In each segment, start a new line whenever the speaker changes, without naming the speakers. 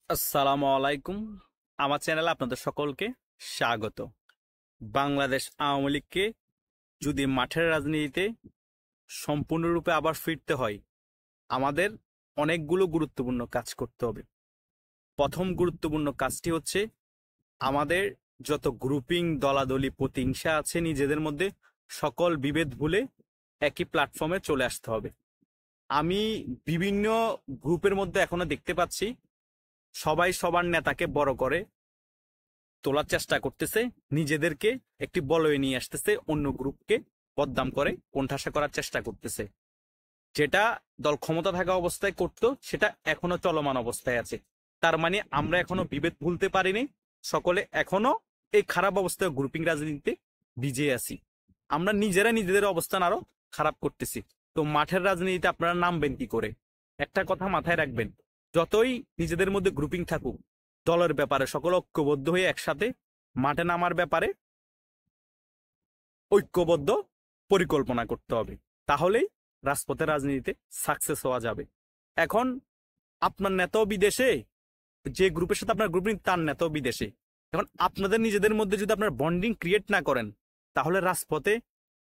আসসালামু আলাইকুম। আমার চ্যানেলে আপনাদের সকলকে স্বাগত। বাংলাদেশ আওয়ামী লীগকে যদি মাঠের রাজনীতিতে সম্পূর্ণরূপে আবার ফিরতে হয়, আমাদের অনেকগুলো গুরুত্বপূর্ণ কাজ করতে হবে। প্রথম গুরুত্বপূর্ণ কাজটি হচ্ছে আমাদের যত গ্রুপিং, দলাদলি, প্রতিহিংসা আছে নিজেদের মধ্যে, সকল বিভেদ ভুলে একই প্ল্যাটফর্মে চলে আসতে হবে। আমি বিভিন্ন গ্রুপের মধ্যে এখনো দেখতে পাচ্ছি সবাই সবার নেতাকে বড় করে তোলার চেষ্টা করতেছে, নিজেদেরকে একটি বলয়ে নিয়ে আসতেছে, অন্য গ্রুপকে বদনাম করে কোণঠাসা করার চেষ্টা করতেছে। যেটা দল ক্ষমতা থাকা অবস্থায় করতো সেটা এখনো চলমান অবস্থায় আছে। তার মানে আমরা এখনো বিভেদ ভুলতে পারিনি, সকলে এখনো এই খারাপ অবস্থায় গ্রুপিং রাজনীতিতে ভিজে আছি। আমরা নিজেরা নিজেদের অবস্থান আরো খারাপ করতেছি। তো মাঠের রাজনীতিতে আপনারা নামবেন কি করে? একটা কথা মাথায় রাখবেন, যতই নিজেদের মধ্যে গ্রুপিং থাকুক, দলের ব্যাপারে সকল ঐক্যবদ্ধ হয়ে একসাথে মাঠে নামার ব্যাপারে ঐক্যবদ্ধ পরিকল্পনা করতে হবে। তাহলেই রাজপথের রাজনীতিতে সাকসেস হওয়া যাবে। এখন আপনার নেতাও বিদেশে, যে গ্রুপের সাথে আপনার গ্রুপিং তার নেতাও বিদেশে। এখন আপনাদের নিজেদের মধ্যে যদি আপনার বন্ডিং ক্রিয়েট না করেন, তাহলে রাজপথে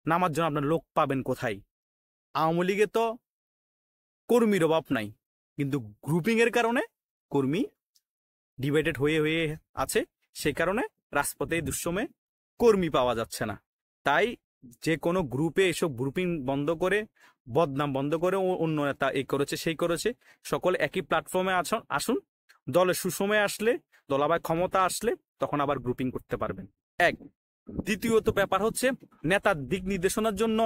নামার জন্য আপনার লোক পাবেন কোথায়? আওয়ামী লীগে তো কর্মীর অভাব নাই, কিন্তু গ্রুপিং এর কারণে কর্মী ডিভাইডেড হয়ে হয়ে আছে। সেই কারণে রাজপথে এই দুঃসময়ে কর্মী পাওয়া যাচ্ছে না। তাই যে কোনো গ্রুপে এসব গ্রুপিং বন্ধ করে, বদনাম বন্ধ করে, অন্য নেতা এই করেছে সেই করেছে, সকলে একই প্ল্যাটফর্মে আসুন। দলের সুসময় আসলে, দলাবাই ক্ষমতা আসলে তখন আবার গ্রুপিং করতে পারবেন। এক। দ্বিতীয়ত ব্যাপার হচ্ছে নেতার দিক নির্দেশনার জন্য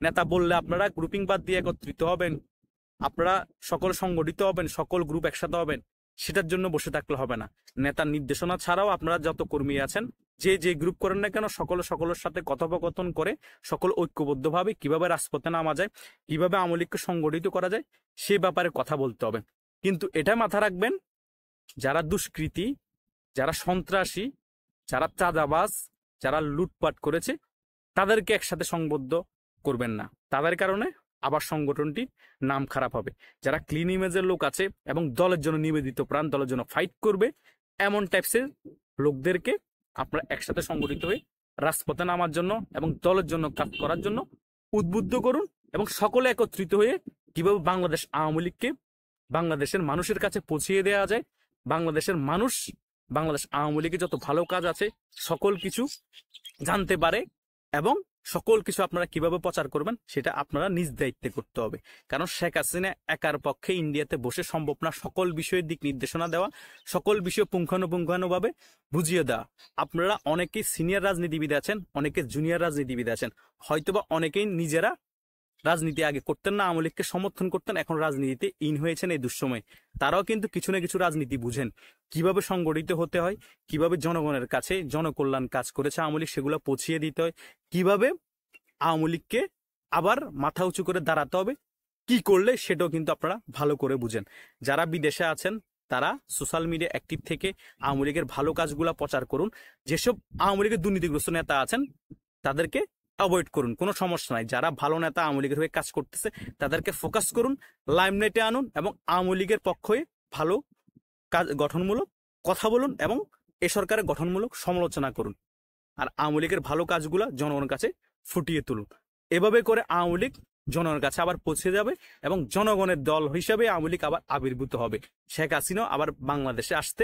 নেতা বললে আপনারা গ্রুপিং বাদ দিয়ে একত্রিত হবেন, আপনারা সকল সংগঠিত হবেন, সকল গ্রুপ একসাথে হবেন, সেটার জন্য বসে থাকলে হবে না। নেতার নির্দেশনা ছাড়াও আপনারা যত কর্মী আছেন, যে যে গ্রুপ করেন না কেন, সকলের সাথে কথোপকথন করে সকল ঐক্যবদ্ধভাবে কিভাবে রাজপথে নামা যায়, কিভাবে আওয়ামী লীগকে সংগঠিত করা যায়, সে ব্যাপারে কথা বলতে হবে। কিন্তু এটা মাথা রাখবেন, যারা দুষ্কৃতী, যারা সন্ত্রাসী, যারা চাঁদাবাজ, যারা লুটপাট করেছে, তাদেরকে একসাথে সংবদ্ধ করবেন না। তাদের কারণে আবার সংগঠনটির নাম খারাপ হবে। যারা ক্লিন ইমেজের লোক আছে এবং দলের জন্য নিবেদিত প্রাণ, দলের জন্য ফাইট করবে, এমন টাইপসের লোকদেরকে আপনারা একসাথে সংগঠিত হয়ে রাজপথে নামার জন্য এবং দলের জন্য কাজ করার জন্য উদ্বুদ্ধ করুন। এবং সকলে একত্রিত হয়ে কিভাবে বাংলাদেশ আওয়ামী লীগকে বাংলাদেশের মানুষের কাছে পৌঁছিয়ে দেওয়া যায়, বাংলাদেশের মানুষ বাংলাদেশ আওয়ামী লীগের যত ভালো কাজ আছে সকল কিছু জানতে পারে, এবং সকল কিছু আপনারা কিভাবে প্রচার করবেন সেটা আপনারা নিজ দায়িত্বে করতে হবে। কারণ শেখ হাসিনা একার পক্ষে ইন্ডিয়াতে বসে সম্ভব না সকল বিষয়ের দিক নির্দেশনা দেওয়া, সকল বিষয় পুঙ্খানুপুঙ্খানুভাবে বুঝিয়ে দেওয়া। আপনারা অনেকেই সিনিয়র রাজনীতিবিদ আছেন, অনেকে জুনিয়র রাজনীতিবিদ আছেন, হয়তোবা অনেকেই নিজেরা রাজনীতি আগে করতেন না, আওয়ামী লীগকে সমর্থন করতেন, এখন রাজনীতিতে ইন হয়েছেন এই দুঃসময়ে। তারাও কিন্তু কিছু না কিছু রাজনীতি বুঝেন, কিভাবে সংগঠিত হতে হয়, কিভাবে জনগণের কাছে জনকল্যাণ কাজ করেছে আওয়ামী লীগ সেগুলো পৌঁছিয়ে দিতে হয়, কিভাবে আওয়ামী লীগকে আবার মাথা উঁচু করে দাঁড়াতে হবে, কি করলে সেটাও কিন্তু আপনারা ভালো করে বুঝেন। যারা বিদেশে আছেন তারা সোশ্যাল মিডিয়া অ্যাক্টিভ থেকে আওয়ামী লীগের ভালো কাজগুলা প্রচার করুন। যেসব আওয়ামী লীগের দুর্নীতিগ্রস্ত নেতা আছেন তাদেরকে অ্যাভয়েড করুন, কোনো সমস্যা নাই। যারা ভালো নেতা আওয়ামী লীগের হয়ে কাজ করতেছে তাদেরকে ফোকাস করুন, লাইমলাইটে আনুন এবং আওয়ামী লীগের পক্ষে ভালো কাজ, গঠনমূলক কথা বলুন এবং এ সরকারের গঠনমূলক সমালোচনা করুন। আর আওয়ামী লীগের ভালো কাজগুলা জনগণের কাছে ফুটিয়ে তুলুন। এভাবে করে আওয়ামী লীগ জনগণের কাছে আবার পৌঁছে যাবে এবং জনগণের দল হিসাবে আওয়ামী লীগ আবার আবির্ভূত হবে। শেখ হাসিনা আবার বাংলাদেশে আসতে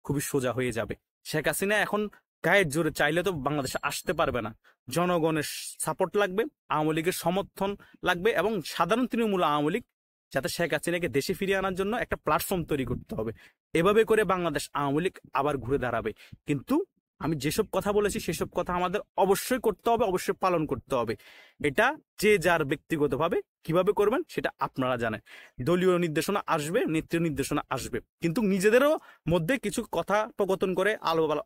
খুবই সোজা হয়ে যাবে। শেখ হাসিনা এখন গায়ের জোরে চাইলে তো বাংলাদেশে আসতে পারবে না। জনগণের সাপোর্ট লাগবে, আওয়ামী লীগের সমর্থন লাগবে এবং সাধারণ তৃণমূল আওয়ামী লীগ যাতে শেখ হাসিনাকে দেশে ফিরিয়ে আনার জন্য একটা প্ল্যাটফর্ম তৈরি করতে হবে। এভাবে করে বাংলাদেশ আওয়ামী লীগ আবার ঘুরে দাঁড়াবে। কিন্তু আমি যেসব কথা বলেছি সেসব কথা আমাদের অবশ্যই করতে হবে, অবশ্যই পালন করতে হবে। এটা যে যার ব্যক্তিগতভাবে কিভাবে করবেন সেটা আপনারা জানেন। দলীয় নির্দেশনা আসবে, নেত্রীয় নির্দেশনা আসবে, কিন্তু নিজেদেরও মধ্যে কিছু কথোপকথন করে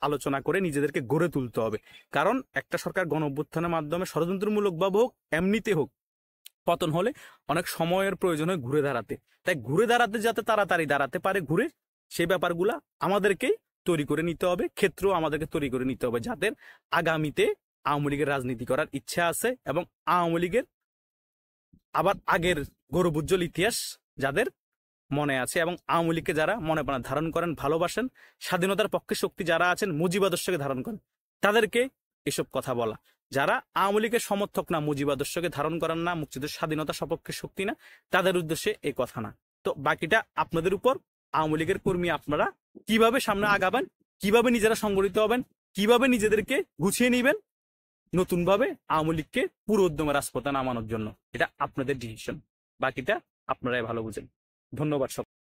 আলোচনা করে নিজেদেরকে গড়ে তুলতে হবে। কারণ একটা সরকার গণঅভ্যুত্থানের মাধ্যমে ষড়যন্ত্রমূলকভাবে হোক এমনিতে হোক পতন হলে অনেক সময়ের প্রয়োজন হয় ঘুরে দাঁড়াতে। তাই ঘুরে দাঁড়াতে যাতে তাড়াতাড়ি দাঁড়াতে পারে ঘুরে, সেই ব্যাপারগুলা আমাদেরকেই তৈরি করে নিতে হবে, ক্ষেত্র আমাদেরকে তৈরি করে নিতে হবে, যাদের আগামীতে আওয়ামী লীগের রাজনীতি করার ইচ্ছা আছে এবং আওয়ামী লীগের আবার আগের গৌরবোজ্জ্বল ইতিহাস যাদের মনে আছে এবং আওয়ামী লীগকে যারা মনে প্রাণে ধারণ করেন, ভালোবাসেন, স্বাধীনতার পক্ষে শক্তি যারা আছেন, মুজিব আদর্শকে ধারণ করেন, তাদেরকে এসব কথা বলা। যারা আওয়ামী লীগের সমর্থক না, মুজিব আদর্শকে ধারণ করেন না, মুক্তিযুদ্ধের স্বাধীনতা সপক্ষে শক্তি না, তাদের উদ্দেশ্যে এই কথা না। তো বাকিটা আপনাদের উপর। আওয়ামী লীগের কর্মী আপনারা কিভাবে সামনে আগাবেন, কিভাবে নিজেরা সংগঠিত হবেন, কিভাবে নিজেদেরকে গুছিয়ে নিবেন নতুনভাবে আওয়ামী লীগকে পুরো উদ্যমে রাজপথে নামানোর জন্য, এটা আপনাদের ডিসিশন। বাকিটা আপনারাই ভালো বুঝেন। ধন্যবাদ।